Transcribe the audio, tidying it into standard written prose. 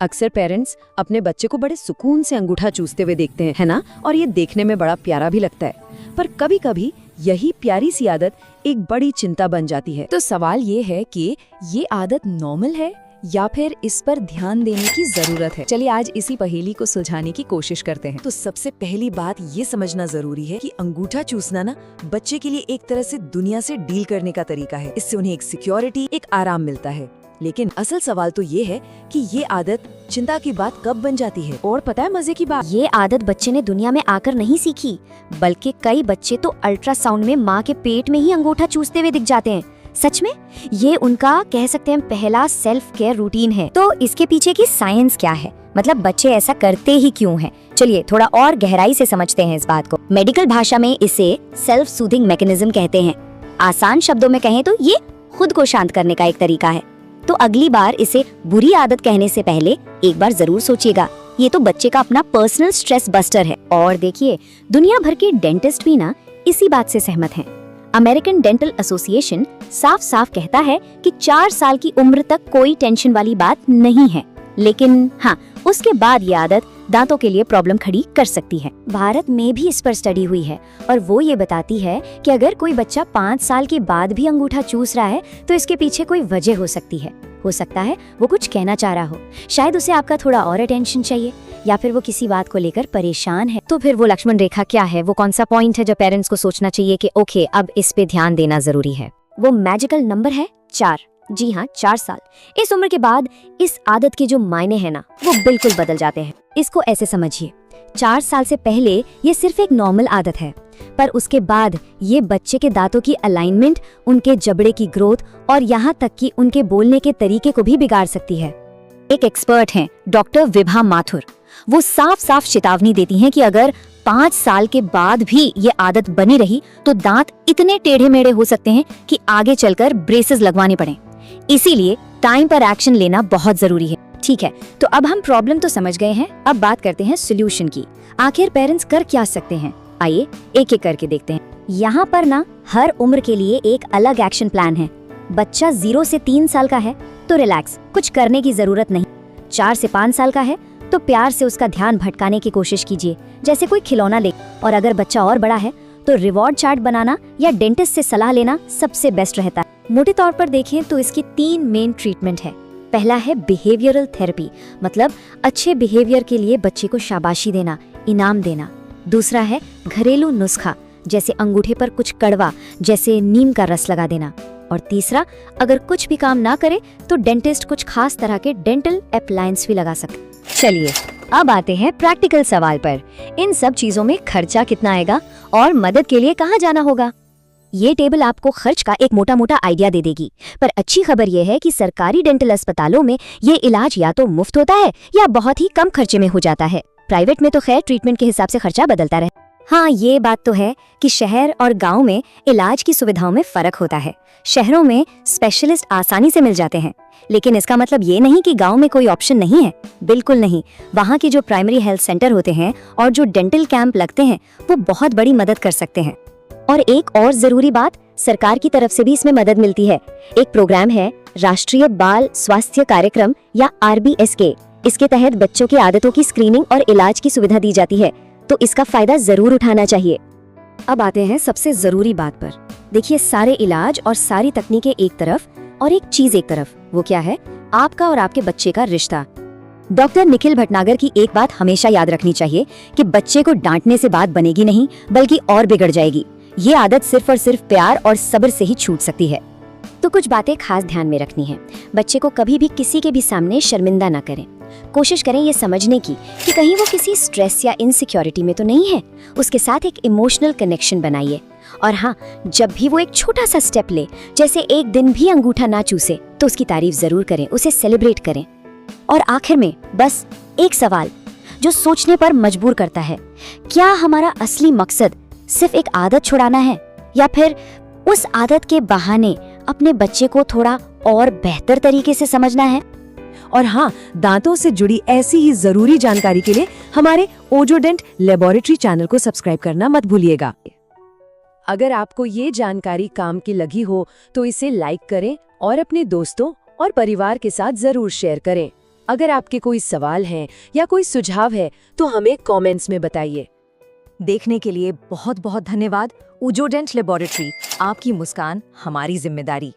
अक्सर पेरेंट्स अपने बच्चे को बड़े सुकून से अंगूठा चूसते हुए देखते हैं, है ना? और ये देखने में बड़ा प्यारा भी लगता है। पर कभी-कभी यही प्यारी सी आदत एक बड़ी चिंता बन जाती है। तो सवाल ये है कि ये आदत नॉर्मल है या फिर इस पर ध्यान देने की जरूरत है। चलिए आज इसी पहेली को सुलझाने की कोशिश करते हैं। तो सबसे पहली बात ये समझना जरूरी है कि अंगूठा चूसना ना बच्चे के लिए एक तरह से दुनिया से डील करने का तरीका है। इससे उन्हें एक सिक्योरिटी, एक आराम मिलता है। लेकिन असल सवाल तो ये है कि ये आदत चिंता की बात कब बन जाती है। और पता है मजे की बात, ये आदत बच्चे ने दुनिया में आकर नहीं सीखी, बल्कि कई बच्चे तो अल्ट्रासाउंड में माँ के पेट में ही अंगूठा चूसते हुए दिख जाते हैं। सच में ये उनका कह सकते हैं पहला सेल्फ केयर रूटीन है। तो इसके पीछे की साइंस क्या है, मतलब बच्चे ऐसा करते ही क्यों हैं? चलिए थोड़ा और गहराई से समझते हैं इस बात को। मेडिकल भाषा में इसे सेल्फ सूदिंग मैकेनिज्म कहते हैं। आसान शब्दों में कहें तो ये खुद को शांत करने का एक तरीका है। तो अगली बार इसे बुरी आदत कहने से पहले एक बार जरूर सोचिएगा, ये तो बच्चे का अपना पर्सनल स्ट्रेस बस्टर है। और देखिए दुनिया भर के डेंटिस्ट भी ना इसी बात से सहमत हैं। अमेरिकन डेंटल एसोसिएशन साफ साफ कहता है कि 4 साल की उम्र तक कोई टेंशन वाली बात नहीं है, लेकिन हाँ उसके बाद ये आदत दांतों के लिए प्रॉब्लम खड़ी कर सकती है। भारत में भी इस पर स्टडी हुई है और वो ये बताती है कि अगर कोई बच्चा 5 साल के बाद भी अंगूठा चूस रहा है तो इसके पीछे कोई वजह हो सकती है। हो सकता है वो कुछ कहना चाह रहा हो, शायद उसे आपका थोड़ा और अटेंशन चाहिए, या फिर वो किसी बात को लेकर परेशान है। तो फिर वो लक्ष्मण रेखा क्या है, वो कौन सा पॉइंट है जो पेरेंट्स को सोचना चाहिए कि ओके अब इस पे ध्यान देना जरूरी है? वो मैजिकल नंबर है 4। जी हाँ, 4 साल। इस उम्र के बाद इस आदत के जो मायने हैं ना वो बिल्कुल बदल जाते हैं। इसको ऐसे समझिए, 4 साल से पहले ये सिर्फ एक नॉर्मल आदत है, पर उसके बाद ये बच्चे के दांतों की अलाइनमेंट, उनके जबड़े की ग्रोथ और यहाँ तक कि उनके बोलने के तरीके को भी बिगाड़ सकती है। एक एक्सपर्ट हैं डॉक्टर विभा माथुर, वो साफ साफ चेतावनी देती हैं कि अगर 5 साल के बाद भी ये आदत बनी रही तो दांत इतने टेढ़े मेढ़े हो सकते हैं कि आगे चलकर ब्रेसेस लगवाने पड़े। इसीलिए टाइम पर एक्शन लेना बहुत जरूरी है। ठीक है, तो अब हम प्रॉब्लम तो समझ गए हैं, अब बात करते हैं सोल्यूशन की। आखिर पेरेंट्स कर क्या सकते हैं? आइए एक एक करके देखते हैं। यहाँ पर ना हर उम्र के लिए एक अलग एक्शन प्लान है। बच्चा 0 से 3 साल का है तो रिलैक्स, कुछ करने की जरूरत नहीं। 4 से 5 साल का है तो प्यार से उसका ध्यान भटकाने की कोशिश कीजिए, जैसे कोई खिलौना ले। और अगर बच्चा और बड़ा है तो रिवॉर्ड चार्ट बनाना या डेंटिस्ट से सलाह लेना सबसे बेस्ट रहता है। मोटे तौर पर देखें तो इसकी 3 मेन ट्रीटमेंट है। पहला है बिहेवियरल थेरेपी, मतलब अच्छे बिहेवियर के लिए बच्चे को शाबाशी देना, इनाम देना। दूसरा है घरेलू नुस्खा, जैसे अंगूठे पर कुछ कड़वा जैसे नीम का रस लगा देना। और तीसरा, अगर कुछ भी काम ना करे तो डेंटिस्ट कुछ खास तरह के डेंटल अप्लायंस भी लगा सकते। चलिए अब आते हैं प्रैक्टिकल सवाल पर। इन सब चीजों में खर्चा कितना आएगा और मदद के लिए कहाँ जाना होगा? ये टेबल आपको खर्च का एक मोटा मोटा आइडिया दे देगी, पर अच्छी खबर ये है कि सरकारी डेंटल अस्पतालों में ये इलाज या तो मुफ्त होता है या बहुत ही कम खर्चे में हो जाता है। प्राइवेट में तो खैर ट्रीटमेंट के हिसाब से खर्चा बदलता रहे। हाँ, ये बात तो है कि शहर और गांव में इलाज की सुविधाओं में फर्क होता है। शहरों में स्पेशलिस्ट आसानी से मिल जाते हैं, लेकिन इसका मतलब ये नहीं कि गांव में कोई ऑप्शन नहीं है। बिल्कुल नहीं, वहाँ के जो प्राइमरी हेल्थ सेंटर होते हैं और जो डेंटल कैंप लगते हैं वो बहुत बड़ी मदद कर सकते हैं। और एक और जरूरी बात, सरकार की तरफ से भी इसमें मदद मिलती है। एक प्रोग्राम है राष्ट्रीय बाल स्वास्थ्य कार्यक्रम या RBSK। इसके तहत बच्चों की आदतों की स्क्रीनिंग और इलाज की सुविधा दी जाती है, तो इसका फायदा जरूर उठाना चाहिए। अब आते हैं सबसे जरूरी बात पर। देखिए, सारे इलाज और सारी तकनीकें एक तरफ और एक चीज एक तरफ, वो क्या है? आपका और आपके बच्चे का रिश्ता। डॉक्टर निखिल भटनागर की एक बात हमेशा याद रखनी चाहिए कि बच्चे को डांटने से बात बनेगी नहीं, बल्कि और बिगड़ जाएगी। ये आदत सिर्फ और सिर्फ प्यार और सब्र से ही छूट सकती है। तो कुछ बातें खास ध्यान में रखनी है। बच्चे को कभी भी किसी के भी सामने शर्मिंदा ना करें। कोशिश करें ये समझने की कि कहीं वो किसी स्ट्रेस या इनसिक्योरिटी में तो नहीं है। उसके साथ एक इमोशनल कनेक्शन बनाइए। और हाँ, जब भी वो एक छोटा सा स्टेप ले, जैसे एक दिन भी अंगूठा ना चूसे, तो उसकी तारीफ जरूर करें, उसे सेलिब्रेट करें। और आखिर में बस एक सवाल जो सोचने पर मजबूर करता है, क्या हमारा असली मकसद सिर्फ एक आदत छुड़ाना है, या फिर उस आदत के बहाने अपने बच्चे को थोड़ा और बेहतर तरीके से समझना है? और हाँ, दांतों से जुड़ी ऐसी ही जरूरी जानकारी के लिए हमारे ओजोडेंट लेबोरेटरी चैनल को सब्सक्राइब करना मत भूलिएगा। अगर आपको ये जानकारी काम की लगी हो तो इसे लाइक करें और अपने दोस्तों और परिवार के साथ जरूर शेयर करें। अगर आपके कोई सवाल हैं या कोई सुझाव है तो हमें कमेंट्स में बताइए। देखने के लिए बहुत बहुत धन्यवाद। उजोडेंट लेबोरेटरी, आपकी मुस्कान हमारी जिम्मेदारी।